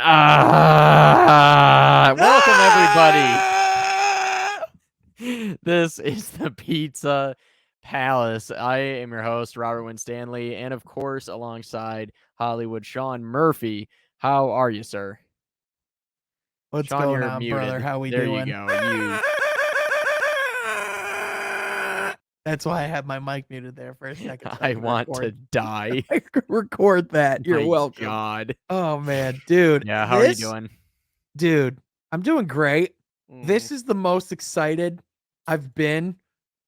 Welcome, everybody. This is the Pizza Palace. I am your host, Robert Winstanley, and of course, alongside Hollywood Sean Murphy. How are you, sir? What's Sean, going you're on, brother? muted. How we There you doing? go. You. That's why I had my mic muted there for a second. So I want to die. I could record that. You're My welcome. God. Oh man, dude. Yeah, how are you doing? Dude, I'm doing great. This Mm. is the most excited I've been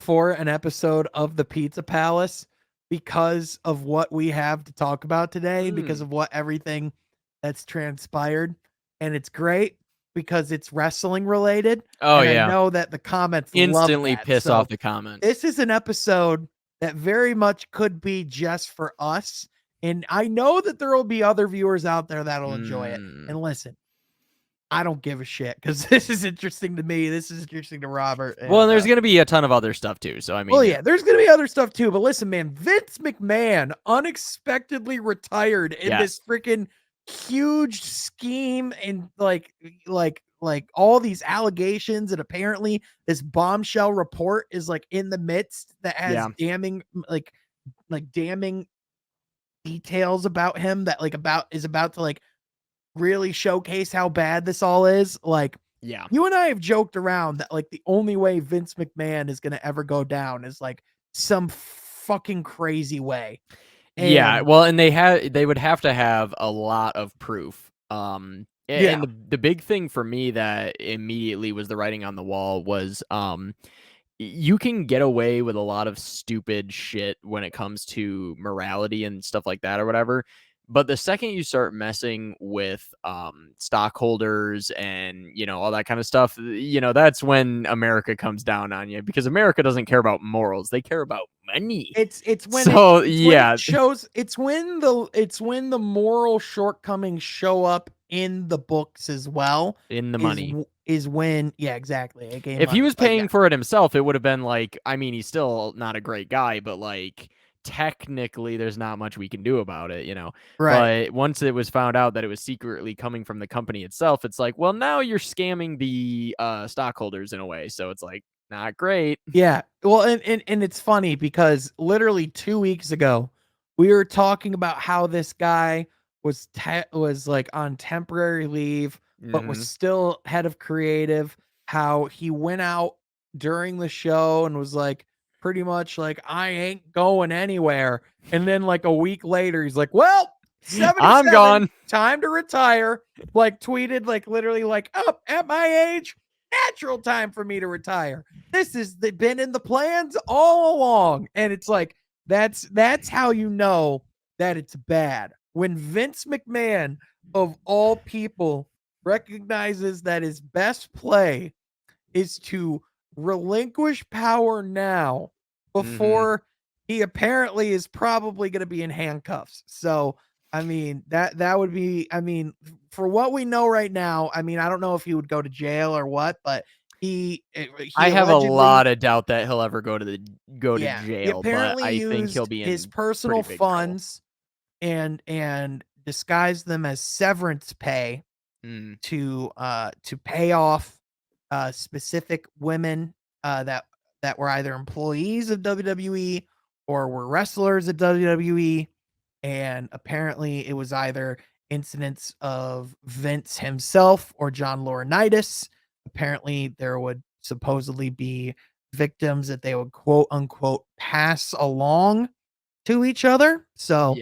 for an episode of the Pizza Palace because of what we have to talk about today, because of what everything that's transpired. And it's great because it's wrestling related. Oh, And I yeah. know that the comments love Instantly that. piss So off the comments. this is an episode that very much could be just for us. And I know that there will be other viewers out there that'll enjoy it. And listen, I don't give a shit because this is interesting to me. This is interesting to Robert. Well, and there's going to be a ton of other stuff too. So, I mean, well, yeah, there's going to be other stuff too. But listen, man, Vince McMahon unexpectedly retired in this freaking huge scheme and like all these allegations. And apparently this bombshell report is like in the midst that has damning, like damning details about him that is about to really showcase how bad this all is. Like, you and I have joked around that like the only way Vince McMahon is going to ever go down is like some fucking crazy way. Yeah, well, and they would have to have a lot of proof. And the big thing for me that immediately was the writing on the wall was you can get away with a lot of stupid shit when it comes to morality and stuff like that or whatever. But the second you start messing with stockholders and, all that kind of stuff, that's when America comes down on you, because America doesn't care about morals. They care about money. It's when the moral shortcomings show up in the books as well. In the money. Is when, exactly. If he was paying for it himself, it would have been like, I mean, he's still not a great guy, but like, technically there's not much we can do about it, Right. But once it was found out that it was secretly coming from the company itself, it's like, well, now you're scamming the stockholders in a way, so it's like not great. Yeah, well, and it's funny because literally 2 weeks ago we were talking about how this guy was like on temporary leave but was still head of creative, how he went out during the show and was like pretty much like, I ain't going anywhere. And then like a week later, he's like, well, 77, I'm gone. Time to retire. Like tweeted like literally like, oh, at my age, natural time for me to retire. This has been in the plans all along. And it's like, that's how you know that it's bad. When Vince McMahon, of all people, recognizes that his best play is to relinquish power now before he apparently is probably going to be in handcuffs. So, I mean, that would be, I mean, for what we know right now, I mean, I don't know if he would go to jail or what, but he I have a lot of doubt that he'll ever go to jail, apparently but I think he'll used be in his personal funds and disguised them as severance pay to pay off specific women that were either employees of WWE or were wrestlers at WWE. And apparently it was either incidents of Vince himself or John Laurinaitis. Apparently there would supposedly be victims that they would quote unquote pass along to each other. So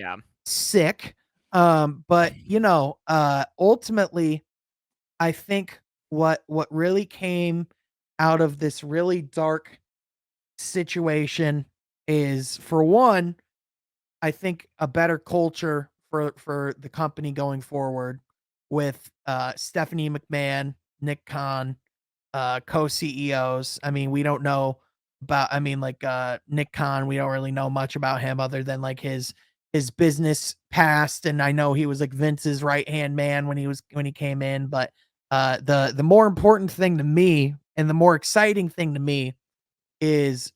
sick. But ultimately I think what really came out of this really dark situation is, for one, I think a better culture for the company going forward with Stephanie McMahon, Nick Khan, co-CEOs. I mean, we don't know about, Nick Khan, we don't really know much about him other than like his business past. And I know he was like Vince's right-hand man when he came in, but the more important thing to me and the more exciting thing to me is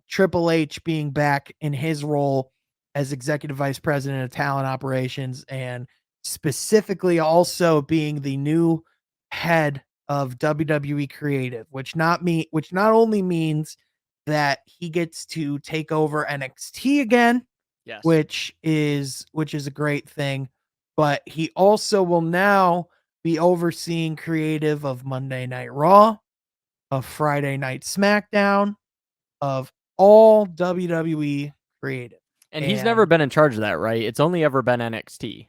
Triple H being back in his role as executive vice president of talent operations and specifically also being the new head of WWE Creative, which not only means that he gets to take over NXT again, Yes. which is a great thing, but he also will now be overseeing creative of Monday Night Raw, of Friday Night SmackDown, of all WWE creative. And he's never And been in charge of that, right? It's only ever been NXT,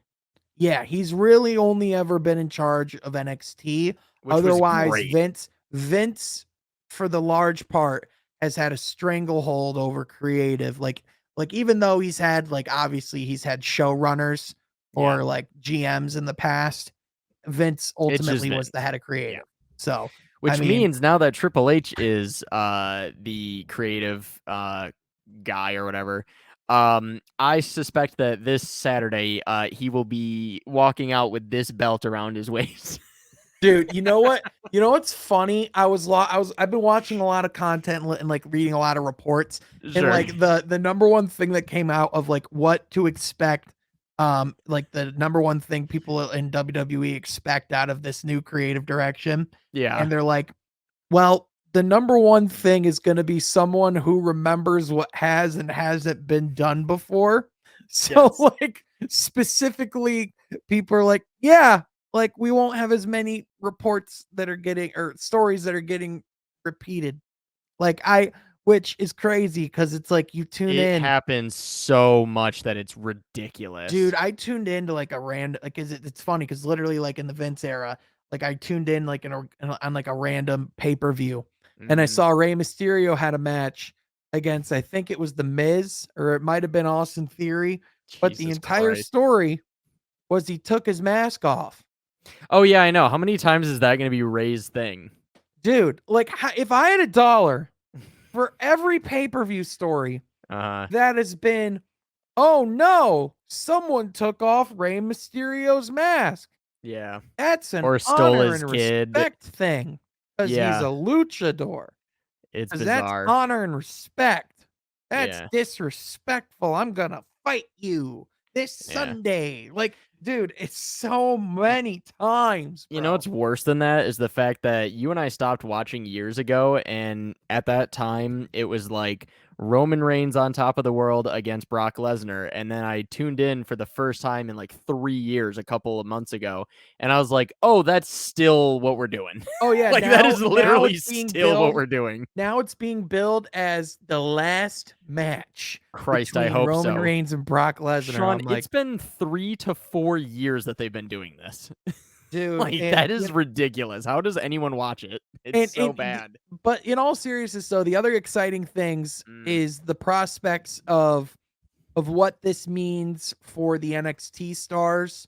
yeah, he's really only ever been in charge of NXT. which was Otherwise, great. Vince for the large part has had a stranglehold over creative. Like even though he's had like obviously he's had showrunners Yeah. or like GMs in the past, Vince It's just ultimately was the Vince. head of Yeah. creative. So, I Which mean, means now that Triple H is the creative guy or whatever, I suspect that this Saturday he will be walking out with this belt around his waist. dude, you know what? You know what's funny? I've been watching a lot of content and like reading a lot of reports, and Sure. like the number one thing that came out of like what to expect, like the number one thing people in WWE expect out of this new creative direction, Yeah. and they're like, well, the number one thing is going to be someone who remembers what has and hasn't been done before. So, Yes. like, specifically, people are like, yeah, like, we won't have as many reports that are getting or stories that are getting repeated. Like, which is crazy because it's like you tune It in. happens so much that it's ridiculous. Dude, I tuned into like a random like it's funny because literally like in the Vince era, like I tuned in like on like a random pay-per-view and I Mhm. saw Rey Mysterio had a match against I think it was The Miz or it might have been Austin Theory, but the Jesus entire Christ. story was he took his mask off. Oh yeah, I know. How many times is that going to be Ray's thing? Dude, like if I had $1 for every pay-per-view story Uh that has been, oh no, someone took off Rey Mysterio's mask. yeah. That's an Or stole honor his and kid. respect thing because he's a Yeah. luchador. It's Because that's bizarre. honor and respect. That's Yeah. disrespectful. I'm gonna fight you this Yeah. Sunday. Like, dude, it's so many times, You know bro. what's worse than that is the fact that you and I stopped watching years ago, and at that time it was like Roman Reigns on top of the world against Brock Lesnar, and then I tuned in for the first time in like 3 years a couple of months ago, and I was like, "Oh, that's still what we're doing." Oh yeah, Like that now is now literally it's being still what billed. we're doing. Now it's being billed as the last match Christ, I between hope Roman so. Reigns and Brock Lesnar. Sean, I'm like, it's been 3 to 4 years that they've been doing this. dude, Like and that is ridiculous. How does anyone watch it? It's so and bad. but in all seriousness though, the other exciting things Mm, is the prospects of what this means for the NXT stars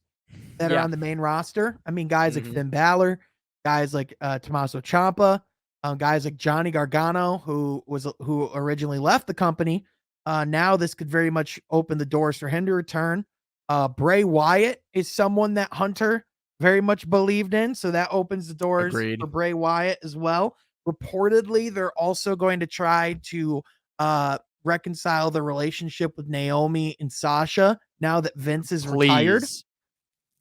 that are yeah. on the main roster. I mean, guys like Mhm. Finn Balor, guys like Tommaso Ciampa, guys like Johnny Gargano, who originally left the company. Now this could very much open the doors for him to return. Bray Wyatt is someone that Hunter very much believed in, so that opens the doors Agreed. for Bray Wyatt as well. Reportedly, they're also going to try to reconcile the relationship with Naomi and Sasha now that Vince is retired. Please.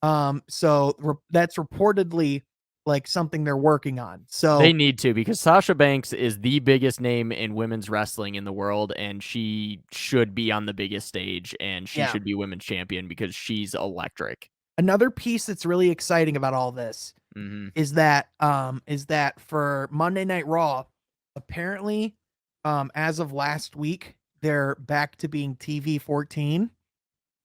That's reportedly like something they're working on. They So need to because Sasha Banks is the biggest name in women's wrestling in the world, and she should be on the biggest stage, and she yeah, should be women's champion because she's electric. another piece that's really exciting about all this Mhm. is that for Monday Night Raw, apparently, as of last week, they're back to being TV 14,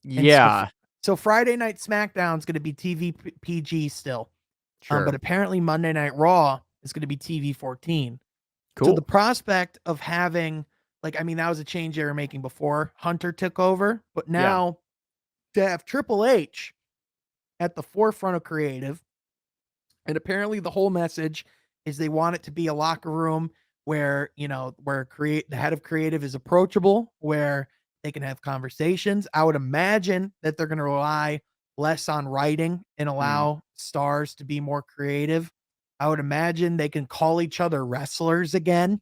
and Yeah, so Friday Night SmackDown is going to be TV PG still, but sure. apparently Monday Night Raw is going to be TV 14. So the Cool. prospect of having like I mean that was a change they were making before Hunter took over, but Yeah. now to have Triple H at the forefront of creative, and apparently the whole message is they want it to be a locker room where, where create the head of creative is approachable, where they can have conversations. I would imagine that they're going to rely less on writing and Mm. allow stars to be more creative. I would imagine they can call each other wrestlers again.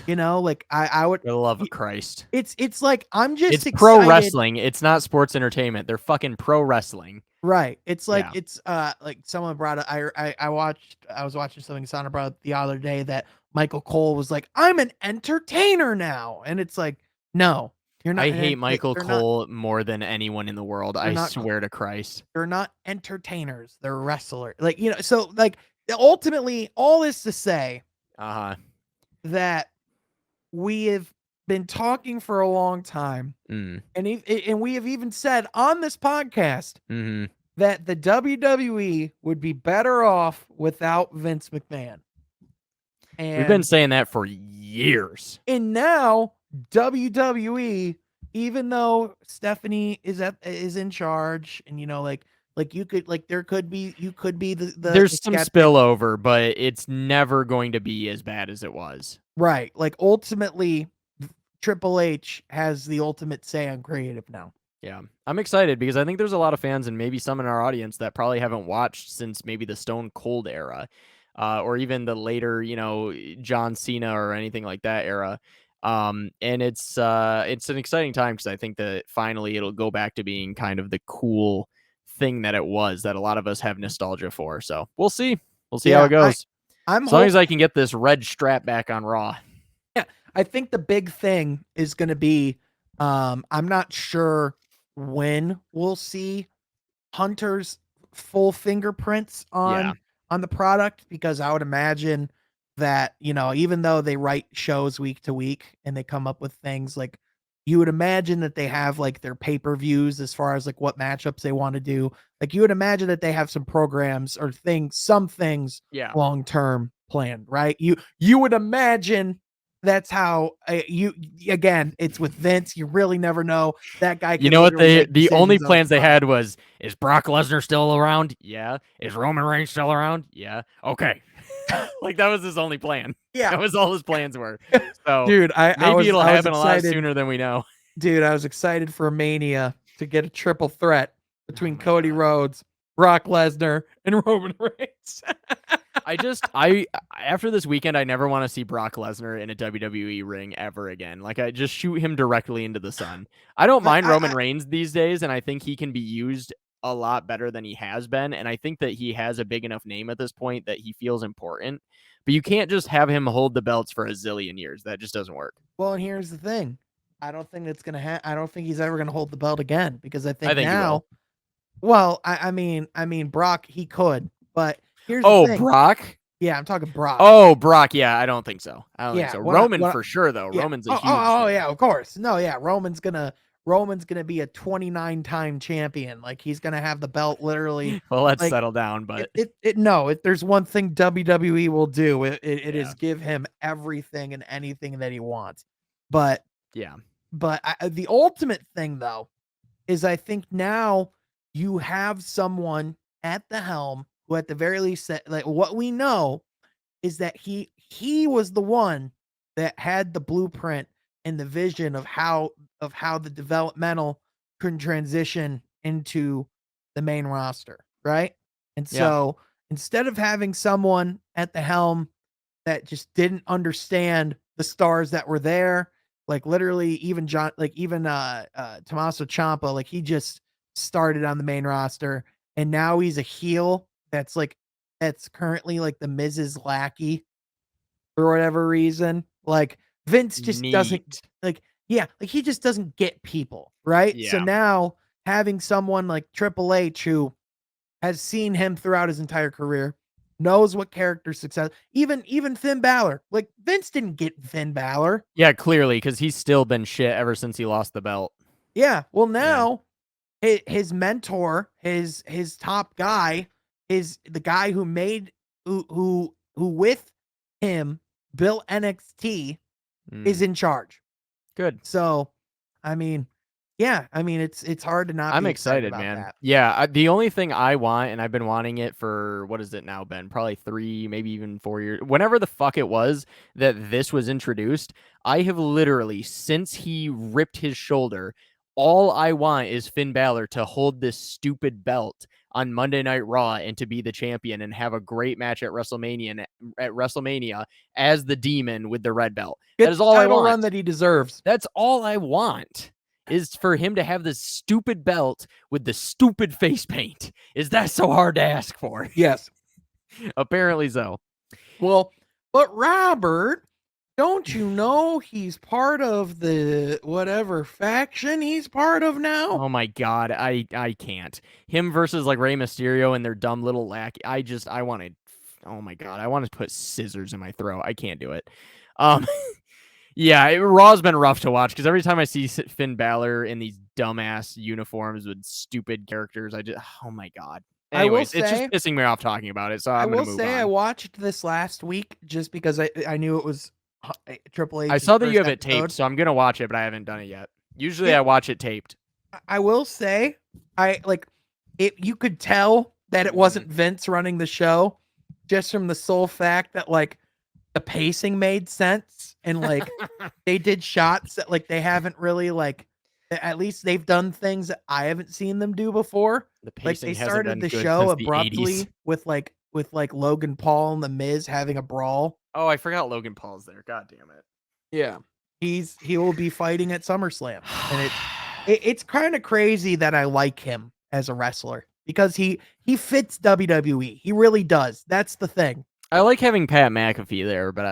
Like I would For the love of Christ. it's like I'm It's just pro excited. wrestling. It's not sports entertainment. They're fucking pro wrestling. Right. It's like Yeah. like someone brought up I was watching something Sana brought up the other day that Michael Cole was like, "I'm an entertainer now." And it's like, "No, you're not I an hate Michael they're not Cole more than anyone in the world. they're I not swear to Christ. they're not entertainers. They're wrestlers." Like, so like ultimately all this to say Uh-huh. that we have been talking for a long time Mm. and we have even said on this podcast Mhm. that the WWE would be better off without Vince McMahon. We've been And saying that for years. now WWE, even though Stephanie is in charge, and like you could like there could be you could be the There's some skeptic, spillover, but it's never going to be as bad as it was. right? Like ultimately, Triple H has the ultimate say on creative now. Yeah. I'm excited because I think there's a lot of fans and maybe some in our audience that probably haven't watched since maybe the Stone Cold era, or even the later, John Cena or anything like that era. And it's an exciting time because I think that finally it'll go back to being kind of the cool thing that it was that a lot of us have nostalgia for. So we'll see. We'll see how it Yeah, goes. I'm As long as hoping. I can get this red strap back on Raw. Yeah, I think the big thing is going to be I'm not sure when we'll see Hunter's full fingerprints Yeah. on the product, because I would imagine that, even though they write shows week to week and they come up with things like, you would imagine that they have like their pay-per-views as far as like what matchups they want to do. Like you would imagine that they have some programs or some things Yeah. long term planned, right? You would imagine that's how you again, it's with Vince, you really never know. That guy You can know what literally make the only decisions on the plans they fly. had was, is Brock Lesnar still around? Yeah. Is Roman Reigns still around? Yeah. Okay. Like that was his only plan. Yeah. That was all his plans were. So Dude, maybe it'll I was happen a lot excited. sooner than we know. Dude, I was excited for Mania to get a triple threat Oh between my Cody god. Rhodes, Brock Lesnar, and Roman Reigns. I after this weekend I never want to see Brock Lesnar in a WWE ring ever again. Like I just shoot him directly into the sun. I don't mind Roman I Reigns these days and I think he can be used a lot better than he has been, and I think that he has a big enough name at this point that he feels important. But you can't just have him hold the belts for a zillion years. That just doesn't work. Well, and here's the thing. I don't think he's ever gonna hold the belt again, because I I think think he will. now, well, I mean Brock, he could, but here's the Oh, thing. Brock? Yeah, I'm talking Brock. Oh, Brock. Yeah, I don't think so. I don't think Yeah, so. Roman what for sure though. yeah. Roman's a huge Oh, thing. yeah, of course. No, yeah, Roman's gonna be a 29-time champion. Like he's gonna have the belt literally. Well, let's Like settle down, but if there's one thing WWE will do, it yeah. is give him everything and anything that he wants. But Yeah. the ultimate thing though is I think now you have someone at the helm who at the very least said, like, what we know is that he was the one that had the blueprint and the vision of how the developmental can transition into the main roster, right? And Yeah. so instead of having someone at the helm that just didn't understand the stars that were there, like literally even Tommaso Ciampa, like he just started on the main roster and now he's a heel that's currently like the Miz's lackey for whatever reason. Like Vince just doesn't Neat. like yeah, like he just doesn't get people, right? So Yeah. now having someone like Triple H who has seen him throughout his entire career, knows what character success, even Finn Balor. Like Vince didn't get Finn Balor. Yeah, clearly, because he's still been shit ever since he lost the belt. Yeah. Well, Yeah. now his mentor, his top guy, is the guy who made who with him built NXT, is Mm, in charge. good. So, I mean, yeah, I mean it's hard to not I'm be excited excited, about man. that. Yeah, the only thing I want, and I've been wanting it for what is it now, Ben? Probably 3, maybe even 4 years. Whenever the fuck it was that this was introduced, I have literally, since he ripped his shoulder, all I want is Finn Balor to hold this stupid belt on Monday Night Raw and to be the champion and have a great match at WrestleMania as the Demon with the red belt. That Get is the all I title run want. that he deserves. That's all I want. is for him to have this stupid belt with the stupid face paint. Is that so hard to ask for? Yes. Apparently so. Well, but Robert, don't you know he's part of the whatever faction he's part of now? Oh my god, I can't. Him versus like Rey Mysterio and their dumb little lackey. I want to. Oh my god, I want to put scissors in my throat. I can't do it. Yeah, Raw's been rough to watch because every time I see Finn Balor in these dumbass uniforms with stupid characters, oh my god. Anyways, it's just pissing me off talking about it, so I'm gonna move on. I watched this last week just because I knew it was Triple H. I saw that you have it taped, so I'm gonna watch it, but I haven't done it yet. Usually, I watch it taped. I will say, you could tell that it wasn't Vince running the show, just from the sole fact that like the pacing made sense and like they did shots that like they haven't really like. At least they've done things that I haven't seen them do before. The pacing like they started the show abruptly with Logan Paul and The Miz having a brawl. Oh, I forgot Logan Paul's there. God damn it. Yeah, he will be fighting at SummerSlam, and it's kind of crazy that I like him as a wrestler because he fits WWE. He really does. That's the thing. I like having Pat McAfee there, but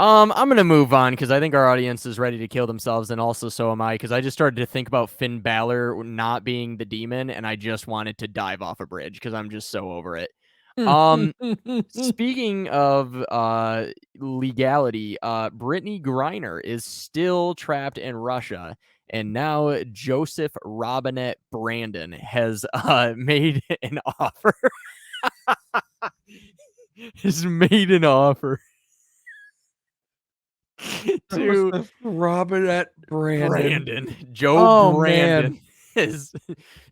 I'm gonna move on because I think our audience is ready to kill themselves, and also so am I. Because I just started to think about Finn Balor not being the demon, and I just wanted to dive off a bridge because I'm just so over it. Speaking of legality, Brittany Griner is still trapped in Russia, and now Joseph Robinette Brandon has made an offer. Has made an offer to Robinette Brandon. Joe Brandon is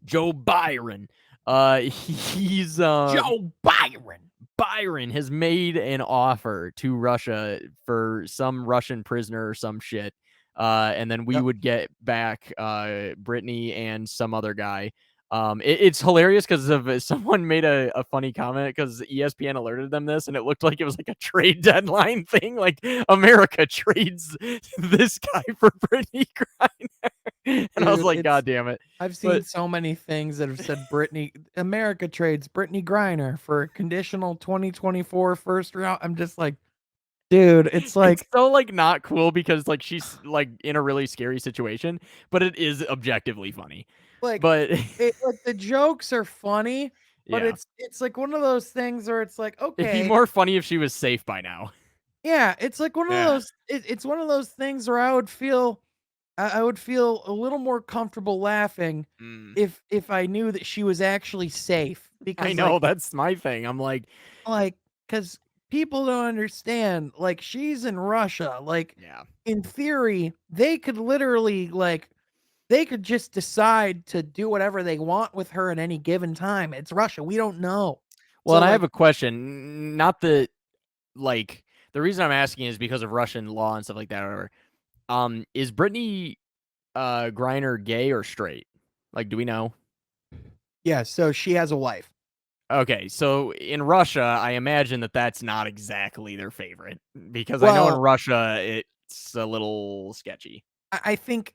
Joe Byron. He's Joe Byron. Byron has made an offer to Russia for some Russian prisoner or some shit. And then we would get back Brittany and some other guy. It's hilarious because someone made a funny comment because ESPN alerted them this, and it looked like it was like a trade deadline thing. Like America trades this guy for Brittany Griner. And dude, I was like, God damn it. I've seen so many things that have said America trades Brittany Griner for a conditional 2024 first round. I'm just like, dude, it's like it's so like not cool because like she's like in a really scary situation, but it is objectively funny. Like, but like the jokes are funny, but it's like one of those things where it's like, okay, it'd be more funny if she was safe by now. Yeah, it's like one of those. It's one of those things where I would feel a little more comfortable laughing if I knew that she was actually safe. Because I know that's my thing. I'm like, because people don't understand. Like she's in Russia. Like, in theory, they could literally they could just decide to do whatever they want with her at any given time. It's Russia. We don't know. Well, and I have a question. Not that like. The reason I'm asking is because of Russian law and stuff like that. Or whatever. Is Brittany Griner gay or straight? Like, do we know? Yeah, so she has a wife. Okay, so in Russia, I imagine that that's not exactly their favorite because I know in Russia it's a little sketchy. I think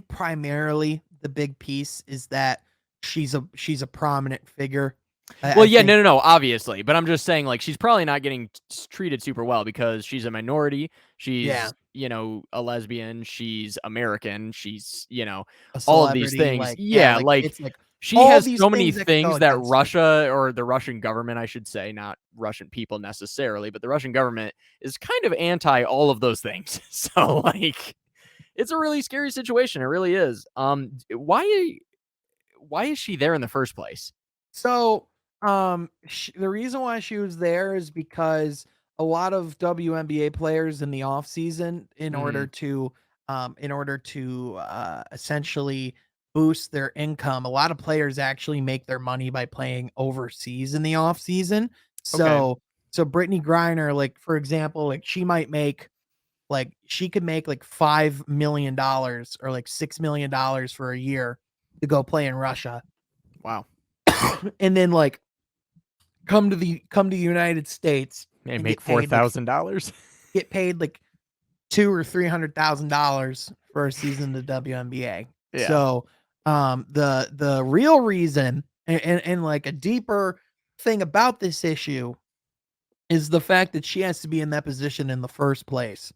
primarily the big piece is that she's a prominent figure. No, obviously. But I'm just saying, like, she's probably not getting treated super well because she's a minority. She's, a lesbian. She's American. She's, all of these things. It's like she has so many things that Russia or the Russian government, I should say, not Russian people necessarily, but the Russian government is kind of anti all of those things. So, like, it's a really scary situation. It really is. Why is she there in the first place? So, the reason why she was there is because a lot of WNBA players in the off season, in order to essentially boost their income, a lot of players actually make their money by playing overseas in the off season. So Brittany Griner, like for example, like she might make she could make like $5 million or like $6 million for a year to go play in Russia. Wow. And then like come to the United States and make $4,000. Get paid like $200,000 or $300,000 first season of the WNBA. Yeah. So, the real reason and like a deeper thing about this issue is the fact that she has to be in that position in the first place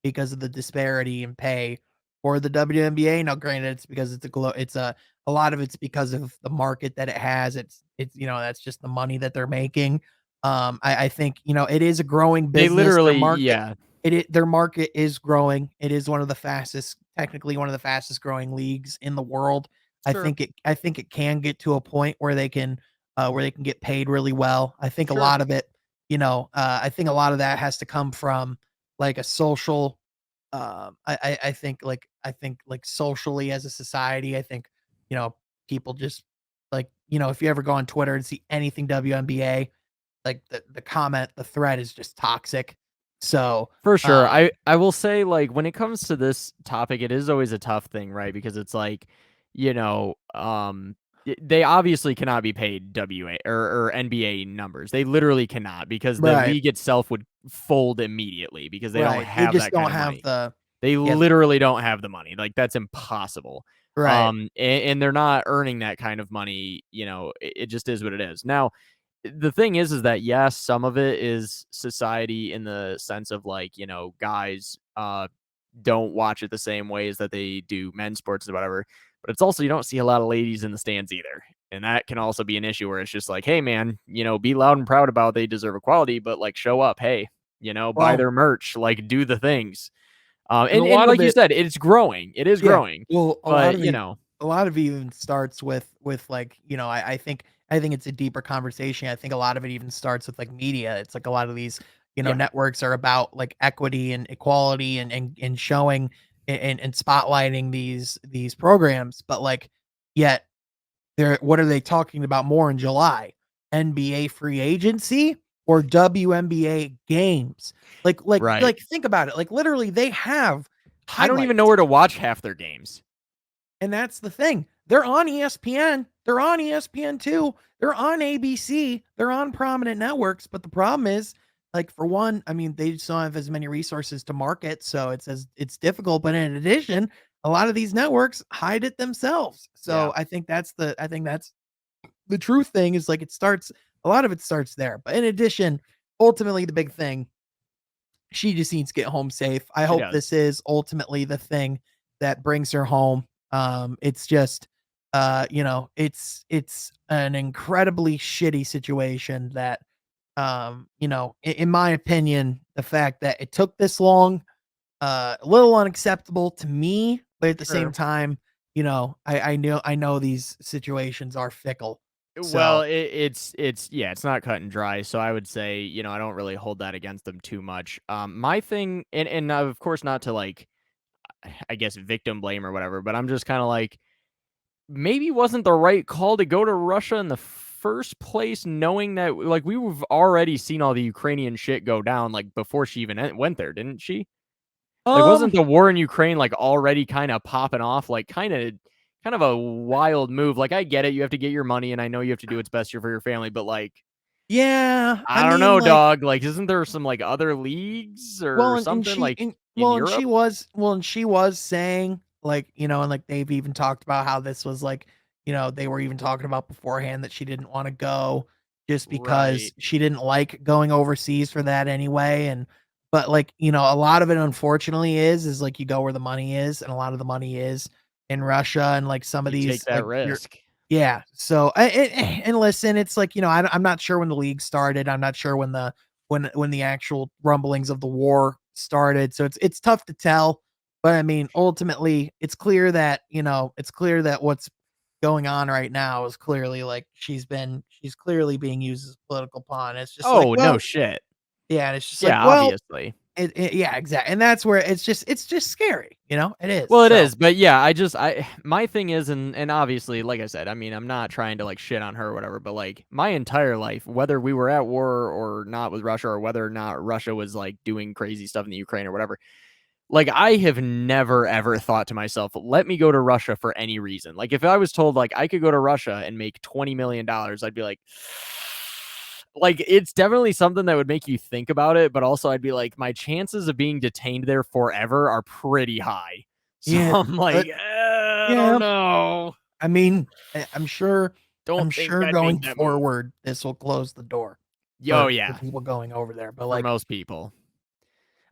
because of the disparity in pay for the WNBA. Now, granted, it's because it's a lot of it's because of the market that it has. It's that's just the money that they're making. I think it is a growing They business. Their literally market yeah. their market is growing. It is technically one of the fastest growing leagues in the world. Sure. I think it can get to a point where they can get paid really well. I think a Sure. lot of it I think a lot of that has to come from like a social. I think like socially as a society, I think people just like if you ever go on Twitter and see anything WNBA, like the thread is just toxic. So, For sure. um, I will say, like, when it comes to this topic, it is always a tough thing, right? Because it's like, you know, they obviously cannot be paid WA or NBA numbers. They literally cannot because the right, league itself would fold immediately because they don't right. They have just that kind don't of have money. They yeah, literally don't have the money. Like that's impossible. right. And they're not earning that kind of money. It just is what it is. Now, the thing is that yes, some of it is society in the sense of like, guys don't watch it the same ways that they do men's sports and whatever. But it's also you don't see a lot of ladies in the stands either. And that can also be an issue where it's just like, hey man, be loud and proud about they deserve equality, but like show up, hey, buy Well, their merch, like do the things. and a And lot of like you it said, it's growing. It is yeah. growing. Well, But a lot of it even starts with like, I think it's a deeper conversation. I think a lot of it even starts with like media. It's like a lot of these, yeah, networks are about like equity and equality and showing and spotlighting these programs, but like yet they're what are they talking about more in July? NBA free agency or WNBA games? right. Think about it. Like literally they have I don't even know highlights. where to watch half their games. And that's the thing. They're on ESPN. They're on ESPN2. They're on ABC. They're on prominent networks. But the problem is, like, for one, I mean, they just don't have as many resources to market. So it's difficult. But in addition, a lot of these networks hide it themselves. Yeah, So I think that's the true thing is like a lot of it starts there. But in addition, ultimately the big thing she just needs to get home safe. I she hope this does. is ultimately the thing that brings her home. It's just, it's an incredibly shitty situation that, in my opinion, the fact that it took this long, a little unacceptable to me, but at the same Sure. time, I know these situations are fickle. Well, So, it's yeah, it's not cut and dry. So I would say, I don't really hold that against them too much. My thing, and of course not to like, I guess victim blame or whatever, but I'm just kind of like, maybe wasn't the right call to go to Russia in the first place, knowing that like we've already seen all the Ukrainian shit go down like before she even went there, didn't she? Like, wasn't um, the war in Ukraine, like, already kinda popping off? Like, kind of a wild move. Like, I get it, you have to get your money, and I know you have to do what's best for your family, but, like, yeah, I I don't mean, know, like, dog. Like, isn't there some, like, other leagues or something, like, in Europe? and she was saying, like, and, like, they've even talked about how this was, like, they were even talking about beforehand that she didn't wanna go just because Right. she didn't like going overseas for that anyway, but, like, a lot of it unfortunately is, like, you go where the money is, and a lot of the money is in Russia and, like, some of You take these, that like, you're risk. yeah, so, and listen, it's like, I'm not sure when the league started, I'm not sure when the actual rumblings of the war started, so it's tough to tell, but, I mean, ultimately, it's clear that what's going on right now is clearly, like, she's clearly being used as a political pawn, it's just like, Oh, no well shit. yeah, and it's just like, Yeah, well, obviously. yeah, exactly, and that's where it's just scary, it is, Well, it so is, but yeah, I my thing is, and obviously, like I said, I mean, I'm not trying to like shit on her or whatever, but like my entire life, whether we were at war or not with Russia, or whether or not Russia was like doing crazy stuff in the Ukraine or whatever, like I have never ever thought to myself, let me go to Russia for any reason. Like if I was told like I could go to Russia and make $20 million, I'd be like it's definitely something that would make you think about it, but also I'd be like, my chances of being detained there forever are pretty high. So Yeah, I'm like, but I don't yeah, know. I mean, I'm sure Don't think I'd make going that move. forward, this will close the door Oh for yeah, people going over there, but, for like most people.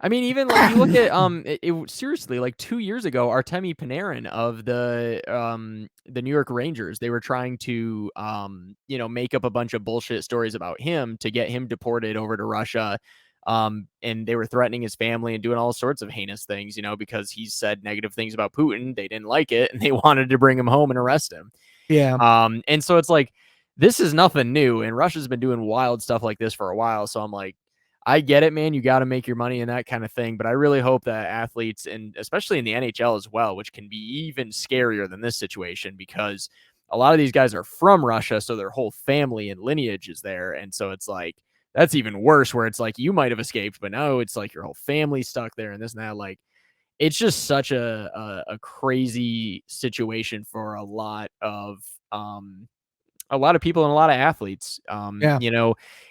I mean, even like you look at seriously, like 2 years ago, Artemi Panarin of the New York Rangers, they were trying to make up a bunch of bullshit stories about him to get him deported over to Russia. And they were threatening his family and doing all sorts of heinous things, because he said negative things about Putin. They didn't like it and they wanted to bring him home and arrest him. yeah. And so it's like, this is nothing new, and Russia's been doing wild stuff like this for a while. So I'm like, I get it, man. You got to make your money and that kind of thing. But I really hope that athletes, and especially in the NHL as well, which can be even scarier than this situation, because a lot of these guys are from Russia. So their whole family and lineage is there. And so it's like, that's even worse, where it's like you might have escaped, but now it's like your whole family's stuck there and this and that. Like, it's just such a crazy situation for a lot of people and a lot of athletes. Yeah.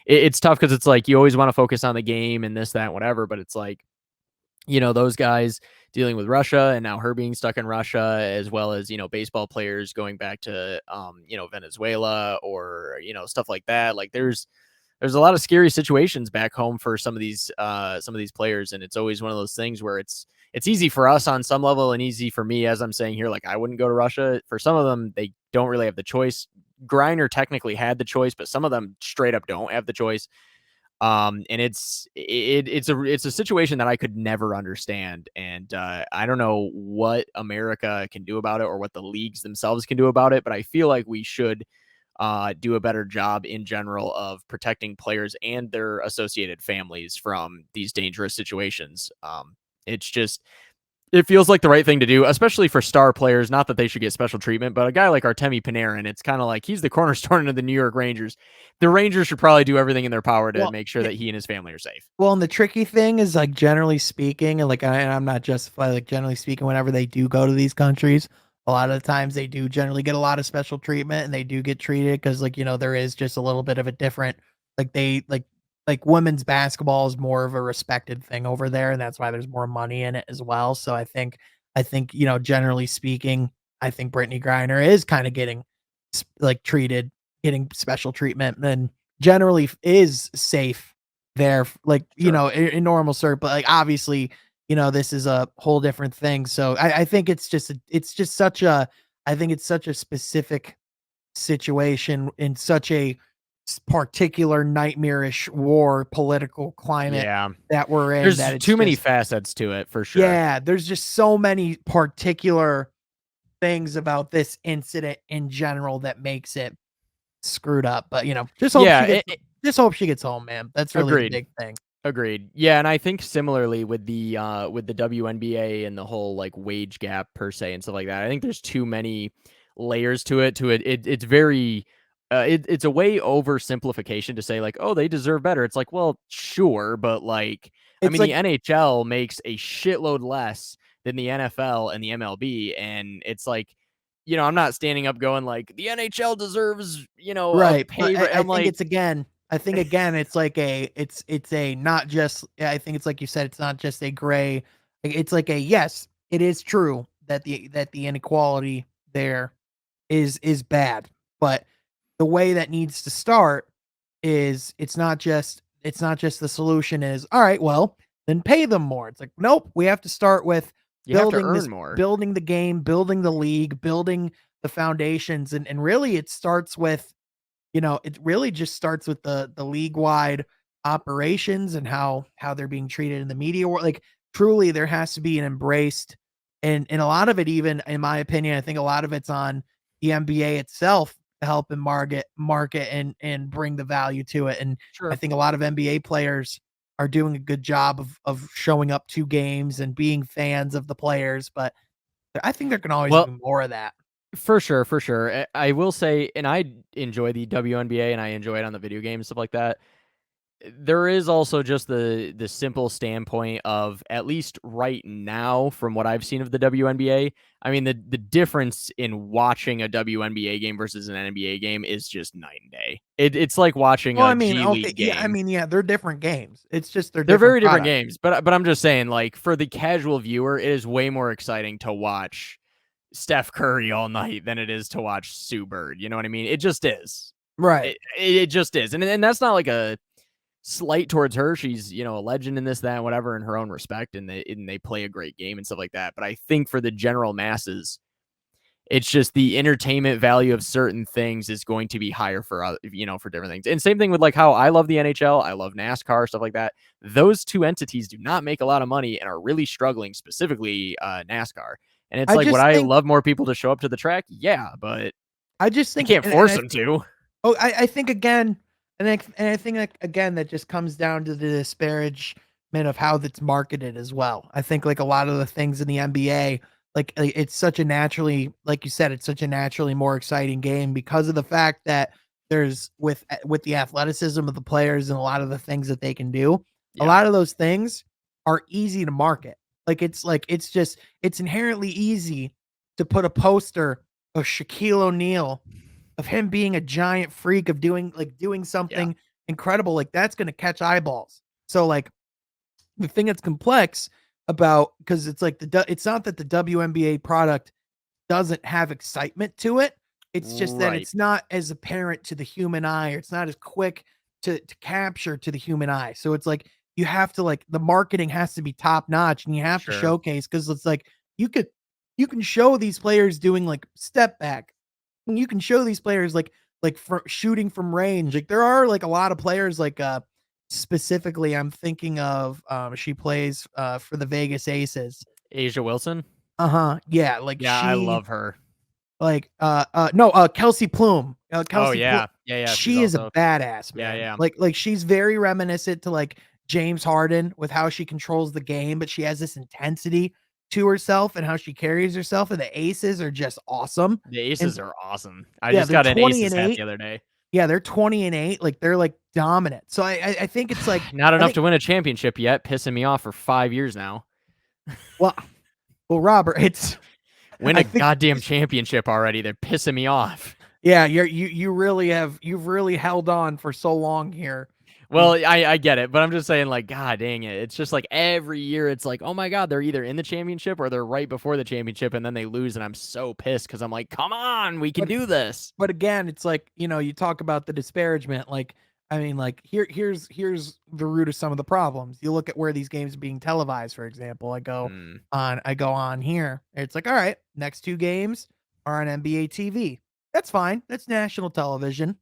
It's tough because it's like you always want to focus on the game and this, that, whatever. But it's like, those guys dealing with Russia and now her being stuck in Russia, as well as, baseball players going back to, Venezuela or, stuff like that. Like there's a lot of scary situations back home for some of these players. And it's always one of those things where it's easy for us on some level and easy for me, as I'm saying here. Like, I wouldn't go to Russia. For some of them, they don't really have the choice. Griner technically had the choice, but some of them straight up don't have the choice. And it's a situation that I could never understand. And I don't know what America can do about it or what the leagues themselves can do about it, but I feel like we should do a better job in general of protecting players and their associated families from these dangerous situations. It's just, it feels like the right thing to do, especially for star players. Not that they should get special treatment, but a guy like Artemi Panarin, it's kind of like he's the cornerstone of the New York Rangers. The Rangers should probably do everything in their power to Well, make sure that he and his family are safe. well, and the tricky thing is, like, generally speaking, and like, I'm not justified, like, generally speaking, whenever they do go to these countries, a lot of the times they do generally get a lot of special treatment and they do get treated because, like, there is just a little bit of a different, like, they like women's basketball is more of a respected thing over there, and that's why there's more money in it as well. So I think, generally speaking, I think Brittany Griner is kind of getting like treated, getting special treatment, and generally is safe there, like, Sure. in normal circ, but, like, obviously, this is a whole different thing. So I think it's just such a I think it's such a specific situation in such a particular nightmarish war political climate Yeah. that we're in, that There's it's too many just facets to it for sure. yeah, there's just so many particular things about this incident in general that makes it screwed up. But, Yeah. just hope she gets home, man. That's really the Agreed. big thing. Agreed. Yeah, and I think similarly with the WNBA and the whole like wage gap per se and stuff like that. I think there's too many layers to it. It's very it's a way oversimplification to say like, oh, they deserve better. It's like, well, sure, but like, I It's mean, the like NHL makes a shitload less than the NFL and the MLB, and it's like, I'm not standing up going like the NHL deserves, a right, but pay. I I'm think like, it's again I think again, it's like it's a not just I think it's like you said, it's not just a gray, it's like a yes, it is true that the inequality there is bad, but the way that needs to start is it's not just the solution is, "All right, well, then pay them more." It's like, "Nope, we have to start with you have to earn more. building the game, building the league, building the foundations," and really it starts with, it really just starts with the league-wide operations and how they're being treated in the media world. Like, truly, there has to be an embraced, and a lot of it, even in my opinion, I think a lot of it's on the NBA itself to help and market and bring the value to it. And I Sure. think a lot of NBA players are doing a good job of showing up to games and being fans of the players, but I think there can always Well, be more of that. for sure, for sure. I will say, and I enjoy the WNBA and I enjoy it on the video game and stuff like that. there is also just the simple standpoint of, at least right now, from what I've seen of the WNBA, I mean, the difference in watching a WNBA game versus an NBA game is just night and day. It's like watching Well, a I mean, G okay, League yeah, I game. mean, yeah, they're different games. It's just they're They're different very different products. games, but I'm just saying, like, for the casual viewer, it is way more exciting to watch Steph Curry all night than it is to watch Sue Bird. You know what I mean? It just is. Right. It just is, and that's not like a slight towards her. She's, you know, a legend in this, that, and whatever, in her own respect, and they play a great game and stuff like that. But I think for the general masses, it's just the entertainment value of certain things is going to be higher for you know, for different things. And same thing with like how I love the NHL, I love NASCAR, stuff like that. Those two entities do not make a lot of money and are really struggling, specifically NASCAR. And it's I like, would just I think love more people to show up to the track? Yeah, but I just I think can't and force I them to. oh, I think again, and I think like again that just comes down to the disparagement of how that's marketed as well. I think like a lot of the things in the NBA, like it's such a naturally, like you said, it's such a naturally more exciting game because of the fact that there's with the athleticism of the players and a lot of the things that they can do. A Yeah. lot of those things are easy to market. Like it's just it's inherently easy to put a poster of Shaquille O'Neal of him being a giant freak of doing Yeah. something incredible, like that's going to catch eyeballs. So like the thing that's complex about because it's like it's not that the WNBA product doesn't have excitement to it. It's just that Right. it's not as apparent to the human eye, or it's not as quick to capture to the human eye. So it's like you have to like the marketing has to be top notch, and you have to Sure. showcase because it's like you could you can show these players doing like step back, you can show these players like for shooting from range. Like there are like a lot of players like specifically I'm thinking of she plays for the Vegas Aces. Asia Wilson. Uh-huh. Yeah, like Yeah, I she love her. like no, Kelsey Plume. Oh Kelsey Plume. yeah, yeah. She's She is a also badass, yeah, man. yeah. Like she's very reminiscent to like James Harden with how she controls the game, but she has this intensity to herself and how she carries herself. And the Aces are just awesome. The And Aces are awesome. I yeah, just they're got an 20 Aces and hat the 8. other day. Yeah, they're 20 and 8. Like they're like dominant. So I think it's like Not I enough think to win a championship yet, pissing me off for 5 years now. well well Robert, it's Win I a think goddamn championship already. They're pissing me off. yeah, you really have you've really held on for so long here. Well, You've I get it, but I'm just saying, like, god dang it. It's just like every year it's like, oh my god, they're either in the championship or they're right before the championship and then they lose and I'm so pissed because I'm like, come on, we can but do this. but again, it's like, you talk about the disparagement. Like, I mean, like here's the root of some of the problems. You look at where these games are being televised, for example. Hmm. I go on here. It's like, all right, next two games are on NBA TV. That's fine. That's national television.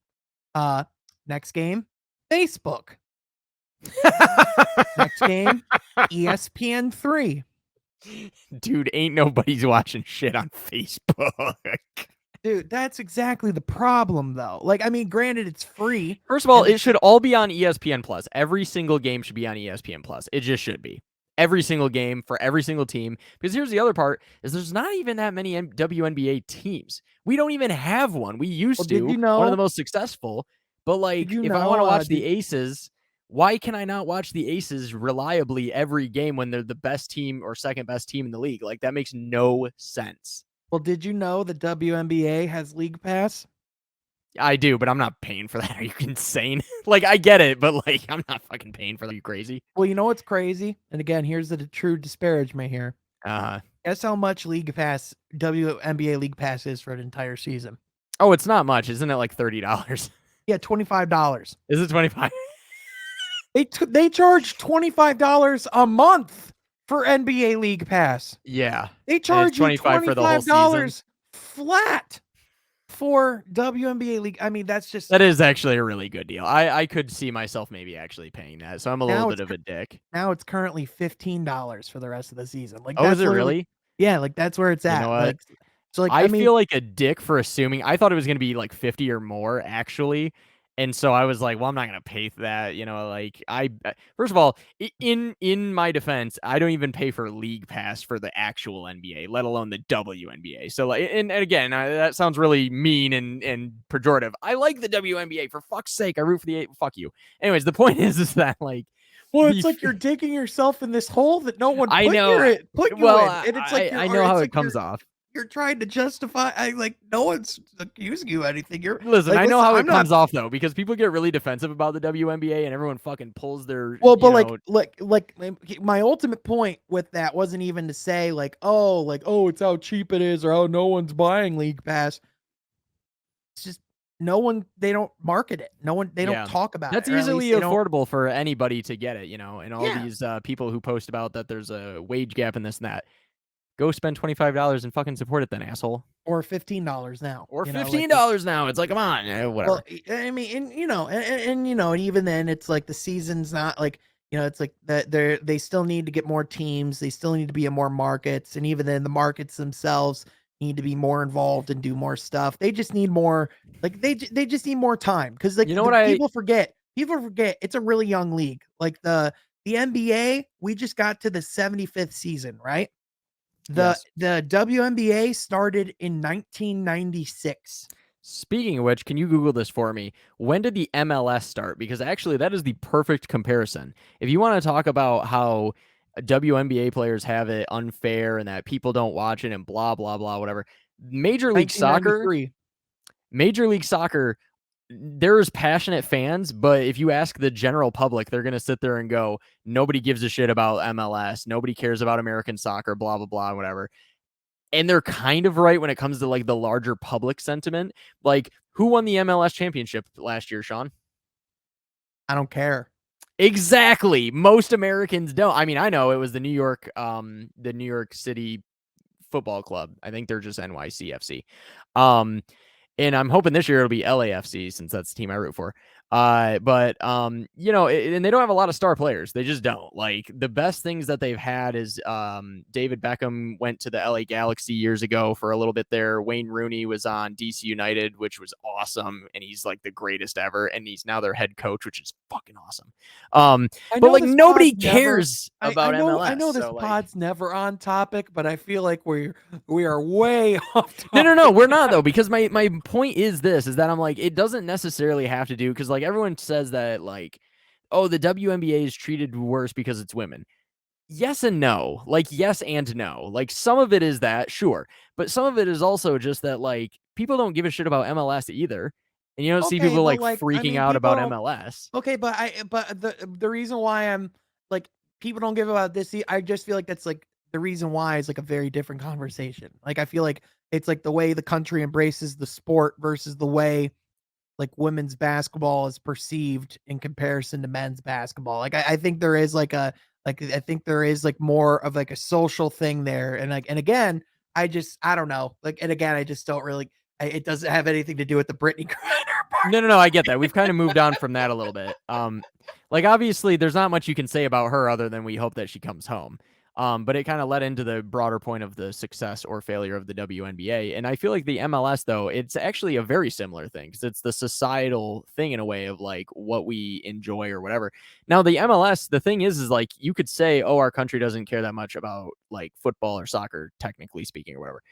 Uh, next game, Facebook. Next game, ESPN3. Dude, ain't nobody's watching shit on Facebook. Dude, that's exactly the problem, though. Like, I mean, granted, it's free, First of all, and it should all be on ESPN Plus. Every single game should be on ESPN Plus. It just should be. Every single game for every single team. Because here's the other part: is there's not even that many WNBA teams. We don't even have one. We well, used did to, you one of the know? most successful. But Did like, you if I want know? to watch the Aces, why can I not watch the Aces reliably every game when they're the best team or second best team in the league? Like that makes no sense. Well, did you know the WNBA has League Pass? I do, but I'm not paying for that. Are you insane? Like, I get it, but like, I'm not fucking paying for that. Are you crazy? Well, you know what's crazy? And again, here's the true disparagement here. Uh, Guess how much League Pass WNBA League Pass is for an entire season? oh, it's not much, isn't it? Like $30. Yeah, $25. Is it 25? They charge $25 a month for NBA League Pass. Yeah, They and it's charge you 25 for the whole season. $25 flat for WNBA League. I mean, that's just That is actually a really good deal. I could see myself maybe actually paying that, so I'm a little now bit of a dick. now it's currently $15 for the rest of the season. Like Oh, is that's it literally really? yeah, like that's where it's You know at. what? Like so like I I mean, feel like a dick for assuming. I thought it was gonna be like 50 or more actually, And so I was like, well, I'm not gonna pay for that, like first of all, in my defense, I don't even pay for League Pass for the actual NBA, let alone the WNBA. So like, and again, that sounds really mean and pejorative. I like the WNBA, for fuck's sake. I root for the fuck you. Anyways, the point is that like, well, it's like you're digging yourself in this hole that no one I know. put you Well, in, and it's like I know how it comes off. You're trying to justify. No one's accusing you of anything. You're listen. like, I know how I'm it comes off though, because people get really defensive about the WNBA, and everyone fucking pulls their. Well, but like my ultimate point with that wasn't even to say oh, it's how cheap it is or how no one's buying League Pass. It's just no one. They don't market it. No one. They don't talk about That's it. That's easily affordable for anybody to get it, and all Yeah. these people who post about that there's a wage gap in this and that. Go spend $25 and fucking support it then, asshole. Or $15 now. Or $15 now. It's like, come on, whatever. Well, I mean, and even then, it's like the season's not like, it's like that they still need to get more teams. They still need to be in more markets, and even then, the markets themselves need to be more involved and do more stuff. They just need more, like they just need more time, because like people forget. People forget it's a really young league. Like the NBA, we just got to the 75th season, right? The WNBA started in 1996. Speaking of which, can you Google this for me? When did the MLS start? Because actually, that is the perfect comparison. If you want to talk about how WNBA players have it unfair and that people don't watch it and blah, blah, blah, whatever. Major League Soccer, there's passionate fans, but if you ask the general public, they're going to sit there and go, nobody gives a shit about MLS. Nobody cares about American soccer, blah, blah, blah, whatever. And they're kind of right when it comes to like the larger public sentiment. Like, who won the MLS championship last year, Sean? I don't care. Exactly. Most Americans don't. I mean, I know it was the New York City Football Club. I think they're just NYCFC. And I'm hoping this year it'll be LAFC, since that's the team I root for. And they don't have a lot of star players. They just don't. Like, the best things that they've had is David Beckham went to the LA Galaxy years ago for a little bit there. Wayne Rooney was on DC United, which was awesome, and he's like the greatest ever. And he's now their head coach, which is fucking awesome. But like, nobody cares about MLS. I know this pod's never on topic, but I feel like we are way off topic. No, we're not though, because my point is that I'm like, it doesn't necessarily have to do, because like everyone says that like, oh, the WNBA is treated worse because it's women. Yes and no. Like, yes and no. Like, some of it is that, sure, but some of it is also just that like people don't give a shit about MLS either, and you don't see people like freaking out about MLS. Okay, but the reason why I'm like, people don't give about this, I just feel like that's like the reason why is like a very different conversation. Like, I feel like it's like the way the country embraces the sport versus the way like women's basketball is perceived in comparison to men's basketball. Like, I think there is like I think there is like more of like a social thing there. And like, and again, I don't know. Like, and again, I just don't really, it doesn't have anything to do with the Britney Griner part. No, I get that. We've kind of moved on from that a little bit. Like, obviously there's not much you can say about her other than we hope that she comes home. But it kind of led into the broader point of the success or failure of the WNBA. And I feel like the MLS, though, it's actually a very similar thing, because it's the societal thing in a way of like what we enjoy or whatever. Now, the MLS, the thing is like, you could say, oh, our country doesn't care that much about like football or soccer, technically speaking, or whatever.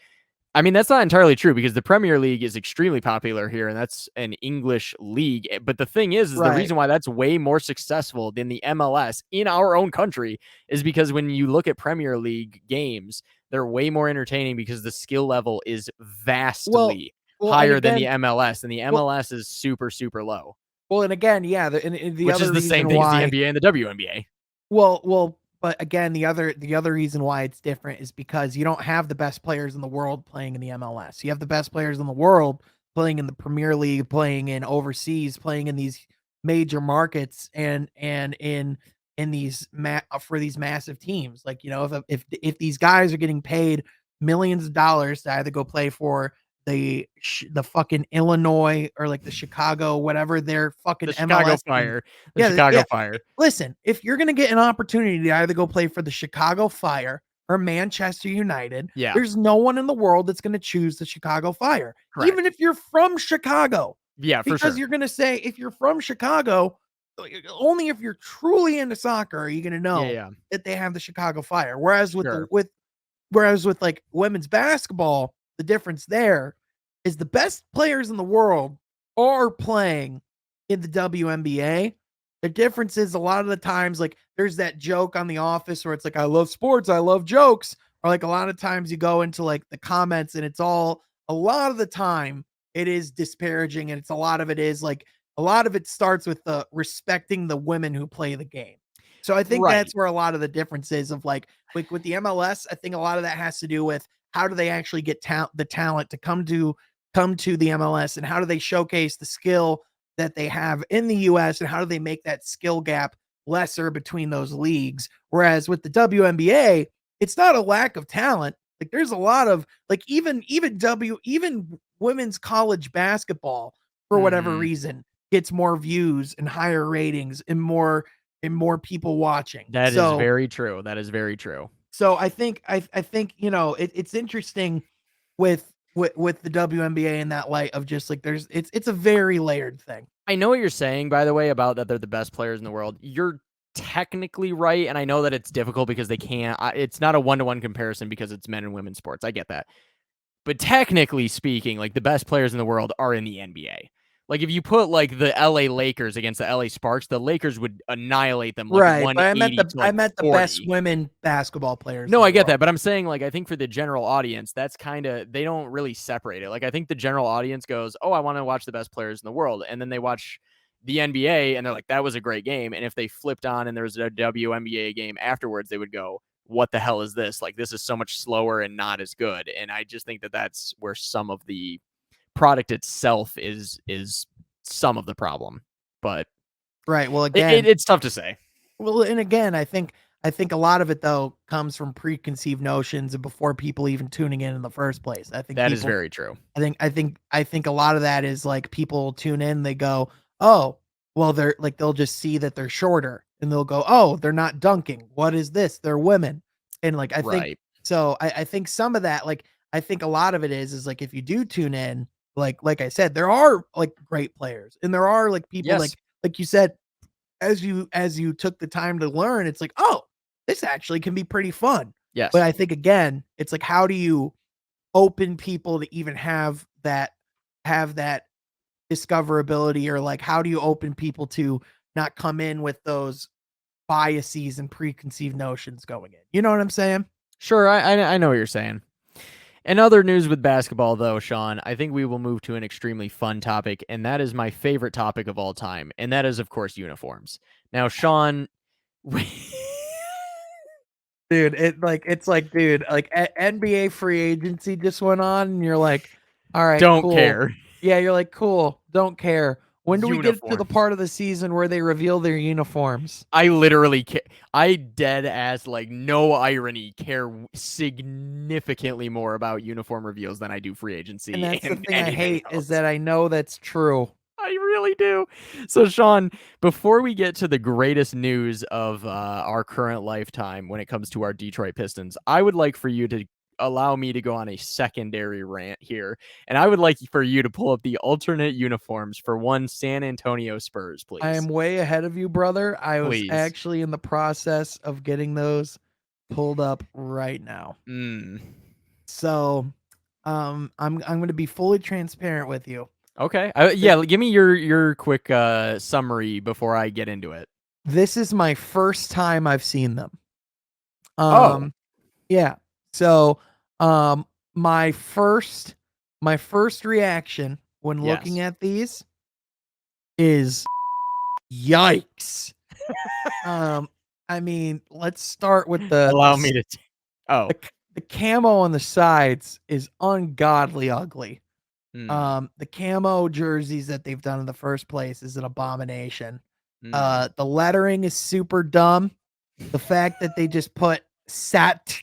I mean, that's not entirely true, because the Premier League is extremely popular here, and that's an English league. But the thing is the reason why that's way more successful than the MLS in our own country is because when you look at Premier League games, they're way more entertaining because the skill level is vastly higher than the MLS, and the MLS is super, super low. Well, and again, yeah, which is the same thing as the NBA and the WNBA. Well, but again, the other reason why it's different is because you don't have the best players in the world playing in the MLS. You have the best players in the world playing in the Premier League, playing in overseas, playing in these major markets, and in these for these massive teams. Like, if these guys are getting paid millions of dollars to either go play for the fucking Illinois or like the Chicago, whatever their fucking Chicago Fire. Chicago Fire. Listen, if you're going to get an opportunity to either go play for the Chicago Fire or Manchester United, there's no one in the world that's going to choose the Chicago Fire. Correct. Even if you're from Chicago, Yeah, for Because sure. you're gonna say, if you're from Chicago, only if you're truly into soccer are you gonna Yeah, know yeah. that they have the Chicago Fire. Whereas with Sure. like women's basketball, the difference there is the best players in the world are playing in the WNBA. The difference is a lot of the times, like there's that joke on The Office where it's like, I love sports, I love jokes. Or like a lot of times you go into like the comments and it's all a lot of the time it is disparaging, and it's a lot of it is like a lot of it starts with the respecting the women who play the game. So I think Right. that's where a lot of the difference is of like with the MLS. I think a lot of that has to do with how do they actually get the talent to come to the MLS, and how do they showcase the skill that they have in the US, and how do they make that skill gap lesser between those leagues. Whereas with the WNBA, it's not a lack of talent. Like there's a lot of like even women's college basketball for whatever Mhm. reason gets more views and higher ratings and more people watching. That is very true. That is very true. So I think it's interesting with the WNBA in that light of just like it's a very layered thing. I know what you're saying, by the way, about that they're the best players in the world. You're technically right, and I know that it's difficult because they can't. It's not a one-to-one comparison because it's men and women's sports. I get that. But technically speaking, like the best players in the world are in the NBA. Like if you put like the LA Lakers against the LA Sparks, the Lakers would annihilate them like Right, but 180 to I like meant the best 40. women basketball players No, in the I get world. that, but I'm saying like I think for the general audience, that's kind of they don't really separate it. Like I think the general audience goes, "Oh, I want to watch the best players in the world," and then they watch the NBA and they're like, "That was a great game." And if they flipped on and there was a WNBA game afterwards, they would go, "What the hell is this? Like this is so much slower and not as good." And I just think that that's where some of the product itself is some of the problem. But Right. Well, again, it's tough to say. well, and again, I think a lot of it though comes from preconceived notions and before people even tuning in the first place. I think That is people very true. I think a lot of that is like people tune in, they go, "Oh, well they're like they'll just see that they're shorter and they'll go, "Oh, they're not dunking. What is this? They're women." And like I think Right. so I think some of that like I think a lot of it is like if you do tune in, like I said, there are like great players and there are like people Yes. like you said as you took the time to learn, it's like, "Oh, this actually can be pretty fun." But Yes. I think again, it's like how do you open people to even have that discoverability, or like how do you open people to not come in with those biases and preconceived notions going in? You know what I'm saying? Sure, I know what you're saying. In other news with basketball, though, Sean, I think we will move to an extremely fun topic, and that is my favorite topic of all time, and that is, of course, uniforms. Now, Sean, Dude, it's like, dude, like NBA free agency just went on and you're like, "All right, don't cool." care. Yeah, you're like, "Cool, don't care." When do we get to the Uniforms. part of the season where they reveal their uniforms? I literally care. I dead ass, like, no irony, care significantly more about uniform reveals than I do free And agency that's the and thing I anything hate is else. that I know that's true. I really do. So, Sean, before we get to the greatest news of our current lifetime when it comes to our Detroit Pistons, I would like for you to allow me to go on a secondary rant here. And I would like for you to pull up the alternate uniforms for one San Antonio Spurs, I am please. way ahead of you, brother. I was Please. actually in the process of getting those pulled up right now. Mm. So, I'm going to be fully transparent with you. Okay. Th- Yeah, give me your quick summary before I get into it. This is my first time I've seen them. Oh, Yeah. So, um, my first my first reaction when looking yes. at these is yikes. Um, I mean, let's start with Allow me to. Oh. the camo on the sides is ungodly ugly. Mm. The camo jerseys that they've done in the first place is an abomination. Mm. The lettering is super dumb. The fact that they just put sat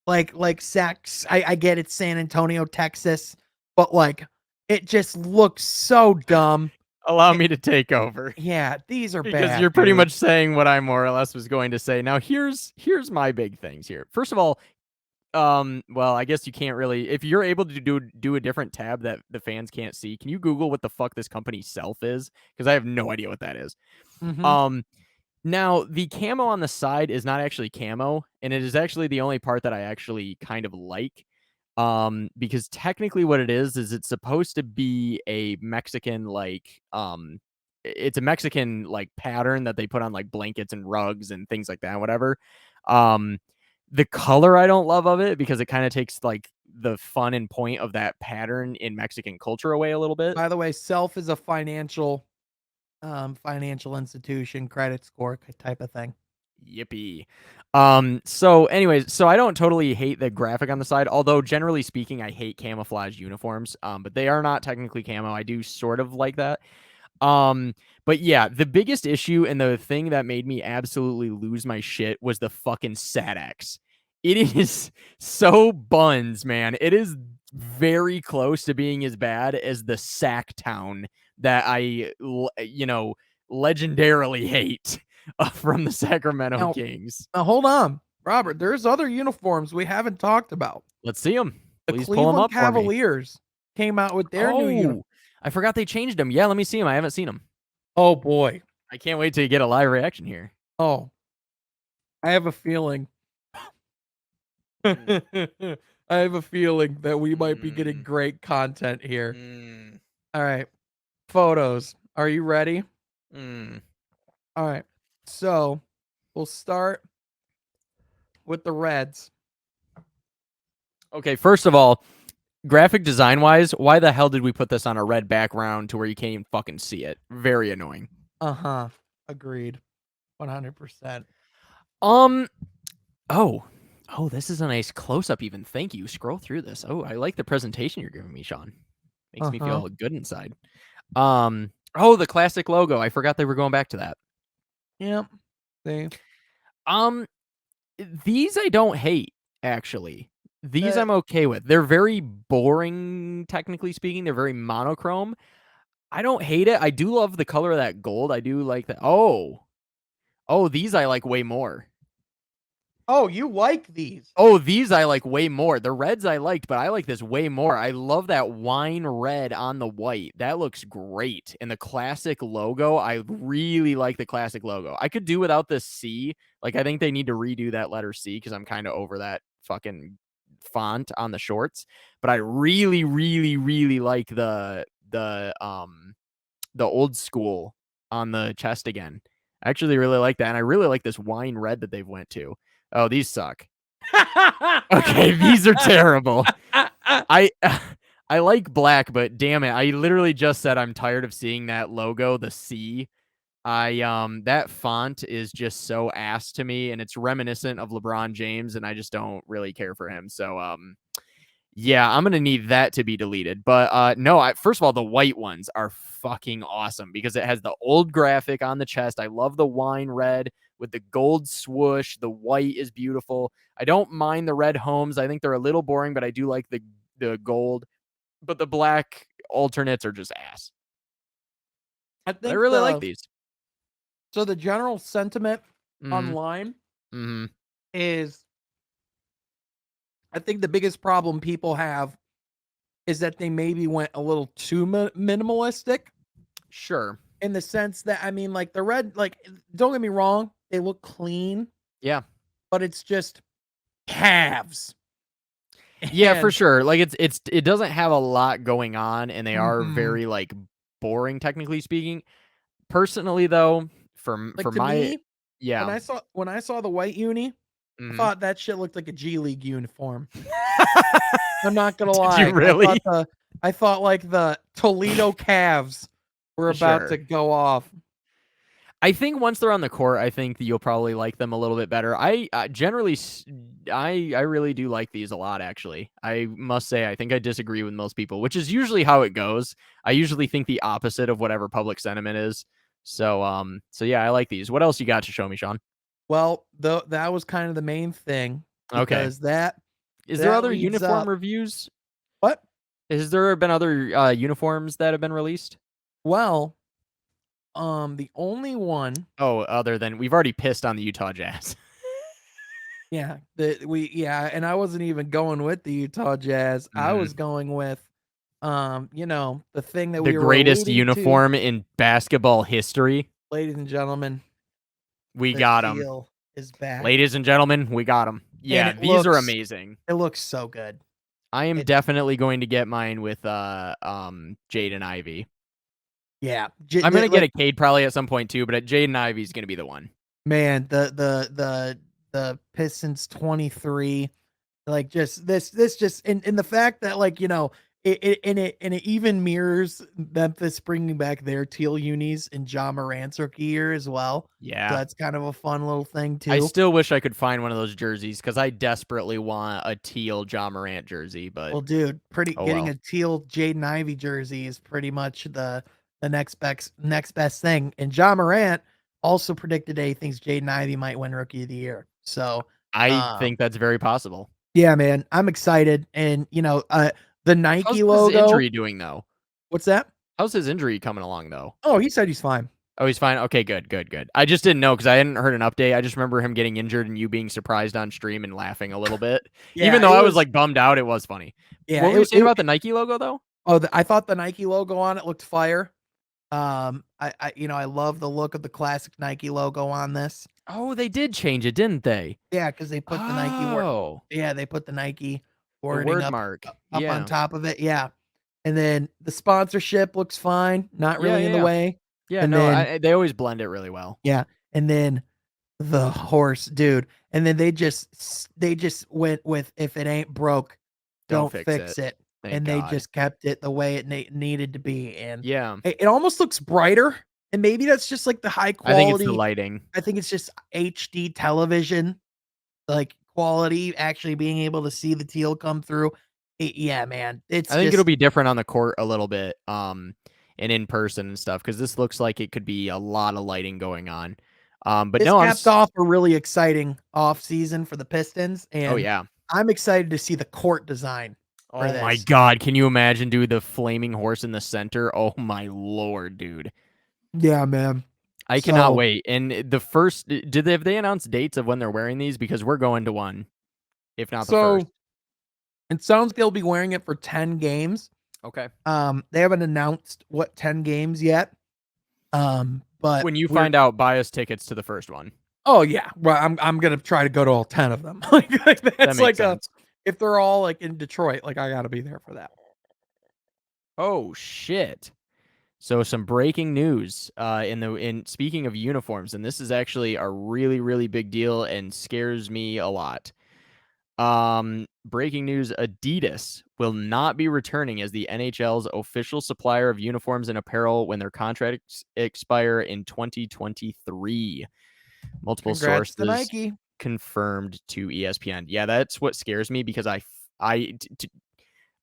like sex. I get it's San Antonio, Texas, but like it just looks so dumb. Allow It, me to take over. yeah, these are Because bad, you're pretty dude. much saying what I more or less was going to say. Now here's my big things here. First of all, well, I guess you can't really. If you're able to do a different tab that the fans can't see, can you Google what the fuck this company Self is? Because I have no idea what that is. Mm-hmm. Now the camo on the side is not actually camo, and it is actually the only part that I actually kind of like. Because technically what it is it's supposed to be a Mexican it's a Mexican like pattern that they put on like blankets and rugs and things like that, whatever. Um, the color I don't love of it because it kind of takes like the fun and point of that pattern in Mexican culture away a little bit. By the way, Self is a financial institution, credit score type of thing. Yippee. So anyways, so I don't totally hate the graphic on the side, although generally speaking, I hate camouflage uniforms. But they are not technically camo. I do sort of like that. Um, but yeah, the biggest issue and the thing that made me absolutely lose my shit was the fucking SATX. It is so buns, man. It is very close to being as bad as the Sack Town that I, legendarily hate from the Sacramento Now, Kings. now hold on, Robert. There's other uniforms we haven't talked about. Let's see them. The Please pull them Cleveland up for me. Cavaliers came out with their new uniform. I forgot they changed them. Yeah, let me see them. I haven't seen them. Oh boy. I can't wait to get a live reaction here. Oh. I have a feeling. I have a feeling that we might be getting great content here. All right. Photos. Are you ready? All right. So we'll start with the Reds. Okay, first of all, graphic design wise, why the hell did we put this on a red background to where you can't even fucking see it? Very annoying. Uh-huh. Agreed. 100%. Oh, this is a nice close up even. Thank you. Scroll through this. Oh, I like the presentation you're giving me, Sean. Makes me feel good inside. The classic logo. I forgot they were going back to that. Yep. See. These I don't hate, actually. These I'm okay with. They're very boring, technically speaking. They're very monochrome. I don't hate it. I do love the color of that gold. I do like that. Oh, these I like way more. Oh, you like these? Oh, these I like way more. The reds I liked, but I like this way more. I love that wine red on the white. That looks great. And the classic logo, I really like the classic logo. I could do without the C. Like, I think they need to redo that letter C because I'm kind of over that fucking font on the shorts. But I really, really, really like the old school on the chest again. I actually really like that. And I really like this wine red that they've went to. Oh, these suck. Okay, these are terrible. I like black, but damn it, I literally just said I'm tired of seeing that logo, the C. That font is just so ass to me, and it's reminiscent of LeBron James, and I just don't really care for him. So yeah, I'm gonna need that to be deleted. But no, first of all, the white ones are fucking awesome because it has the old graphic on the chest. I love the wine red with the gold swoosh. The white is beautiful. I don't mind the red homes. I think they're a little boring, but I do like the gold. But the black alternates are just ass. I really like these. So the general sentiment online is, I think the biggest problem people have is that they maybe went a little too minimalistic. Sure. In the sense that, I mean, like the red, like, don't get me wrong, they look clean. Yeah. But it's just calves. Yeah, for sure. Like it doesn't have a lot going on, and they are very like boring, technically speaking. Personally, though, for my yeah, when I saw the white uni, I thought that shit looked like a G League uniform. I'm not gonna lie. Did you really? I thought like the Toledo Cavs were about to go off. I think once they're on the court, I think you'll probably like them a little bit better. I generally, I really do like these a lot, actually. I must say, I think I disagree with most people, which is usually how it goes. I usually think the opposite of whatever public sentiment is. So yeah, I like these. What else you got to show me, Sean? Well, that was kind of the main thing. Because is there other uniform reviews? What? Has there been other uniforms that have been released? Well, the only one. Oh, other than we've already pissed on the Utah Jazz. Yeah, and I wasn't even going with the Utah Jazz. I was Mhm. going with, the thing that The we were greatest alluding to, uniform in basketball history. ladies and gentlemen, We the got him. teal is back, Ladies and gentlemen, we got him. and Yeah, these are amazing. it looks so good. I am It's definitely going to get mine with Jaden Ivey. yeah, I'm gonna get a Cade probably at some point too, but Jaden Ivey's gonna be the one. man, the Pistons 23, like, just this just and the fact that, like, it even mirrors Memphis bringing back their teal unis in Ja Morant's rookie year as well. So Yeah. that's kind of a fun little thing I too. still wish I could find one of those jerseys because I desperately want a teal John Morant jersey, but Well, dude, pretty oh getting well. a teal Jaden Ivey jersey is pretty much the next best thing. And Ja Morant also predicted that he thinks Jaden Ivey might win Rookie of the Year. So, I um, think that's very possible. yeah, man, I'm excited. And the How's Nike his logo. injury doing though? What's that? How's his injury coming along though? Oh, he said he's fine. Oh, he's fine. Okay, good, good, good. I just didn't know because I hadn't heard an update. I just remember him getting injured and you being surprised on stream and laughing a little bit. Even Yeah, though it I was was. like bummed out, it was funny. Yeah, What were you saying about the Nike logo though? Oh, I thought the Nike logo on it looked fire. I love the look of the classic Nike logo on this. Oh, they did change it, didn't they? Yeah, because they put the Nike word. Oh, Yeah, they put the Nike the wording word up mark. up on Yeah. top of it. Yeah, and then the sponsorship looks fine, not Yeah, really yeah, in the yeah. way. Yeah, And no, then they always blend it really well. yeah, and then the horse, dude. And then they just went with, if it ain't broke, Don't don't fix it. fix it. Thank And they God. just kept it the way it needed to be. And Yeah. it almost looks brighter. And maybe that's just like the high I think it's the quality. lighting. I think it's just HD television, like, quality, actually being able to see the teal come through. Yeah, man. I It's think it'll just be different on the court a little bit, and in person and stuff because this looks like it could be a lot of lighting going on. But this no, capped off a really exciting off season for the Pistons, oh and yeah. I'm excited to see the court design for Oh my this. God, can you imagine, dude, the flaming horse in the center? Oh my Lord, dude. Yeah, man. I cannot So wait. And the first, did they have they announced dates of when they're wearing these? Because we're going to one, if not the first. so it sounds like they'll be wearing it for 10 games. Okay. They haven't announced what 10 games yet. But When you we're find out, buy us tickets to the first one. oh yeah, well, I'm gonna try to go to all 10 of them. Like, That that's makes like a sense. if they're all like in Detroit, like, I gotta be there for that. Oh shit. So some breaking news in speaking of uniforms, and this is actually a really, really big deal and scares me a lot. Breaking news, Adidas will not be returning as the NHL's official supplier of uniforms and apparel when their contracts expire in 2023. Multiple Congrats to sources Nike. confirmed to ESPN. Yeah, that's what scares me because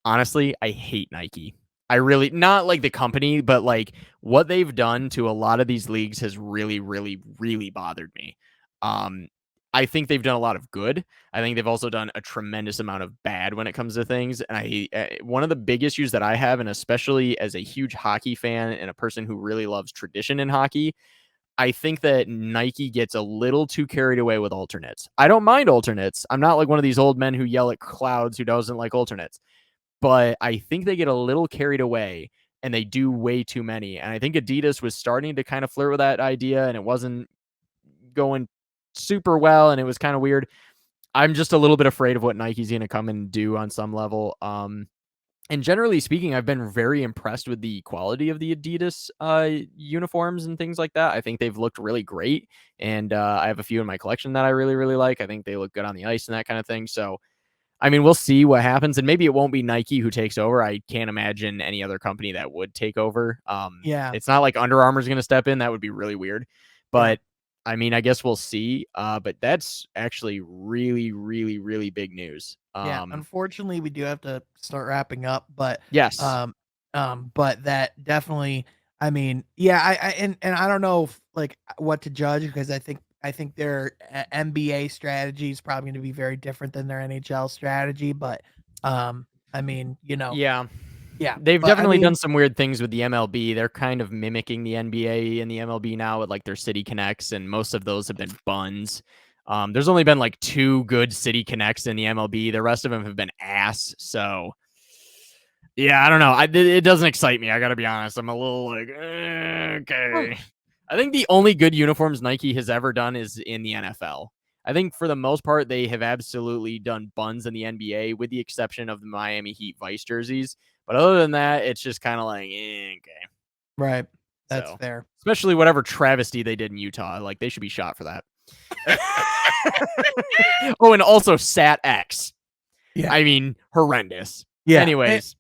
honestly, I hate Nike. I really, not like the company, but like what they've done to a lot of these leagues has really, really, really bothered me. Um, I think they've done a lot of good. I think they've also done a tremendous amount of bad when it comes to things. And one of the big issues that I have, and especially as a huge hockey fan and a person who really loves tradition in hockey, I think that Nike gets a little too carried away with alternates. I don't mind alternates. I'm not like one of these old men who yell at clouds who doesn't like alternates, but I think they get a little carried away and they do way too many. And I think Adidas was starting to kind of flirt with that idea and it wasn't going super well and it was kind of weird. I'm just a little bit afraid of what Nike's going to come and do on some level. And generally speaking, I've been very impressed with the quality of the Adidas uniforms and things like that. I think they've looked really great. And I have a few in my collection that I really, really like. I think they look good on the ice and that kind of thing. So, I mean, we'll see what happens, and maybe it won't be Nike who takes over. I can't imagine any other company that would take over. Yeah, It's not like Under Armour's going to step in. That would be really weird. yeah, But I mean, I guess we'll see. But that's actually really, really, really big news. yeah. Unfortunately, we do have to start wrapping up, but Yes. um, but that definitely. I mean, yeah, and I don't know if, like, what to judge, because I think their NBA strategy is probably going to be very different than their NHL strategy, but I mean, Yeah. yeah, They've but I definitely done mean, some weird things with the MLB. They're kind of mimicking the NBA and the MLB now with like their City Connects, and most of those have been buns. There's only been like 2 good city connects in the MLB. The rest of them have been ass. So yeah, I don't know. It doesn't excite me. I gotta be honest. I'm a little like, okay. I think the only good uniforms Nike has ever done is in the NFL. I think for the most part, they have absolutely done buns in the NBA, with the exception of the Miami Heat Vice jerseys. But other than that, it's just kind of like, okay. Right. That's So, fair. especially whatever travesty they did in Utah. Like, they should be shot for that. Oh, and also Sat X. Yeah. I mean, horrendous. Yeah. Anyways.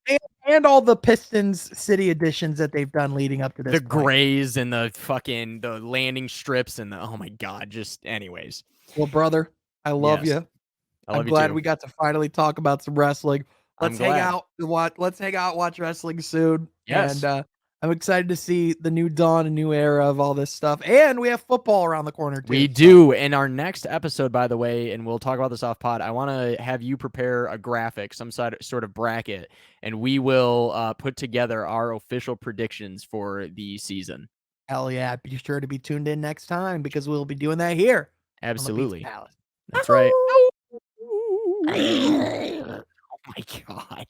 And all the Pistons city editions that they've done leading up to this. The grays and the landing strips and oh my God, just anyways. Well, brother, I love you. I'm glad we got to finally talk about some wrestling. Let's hang out and watch wrestling soon. Yes. And I'm excited to see the new dawn, a new era of all this stuff. And we have football around the corner too. We do. In our next episode, by the way, and we'll talk about this off pod, I want to have you prepare a graphic, some sort of bracket, and we will put together our official predictions for the season. Hell yeah. Be sure to be tuned in next time because we'll be doing that here. Absolutely. That's right. Oh my God.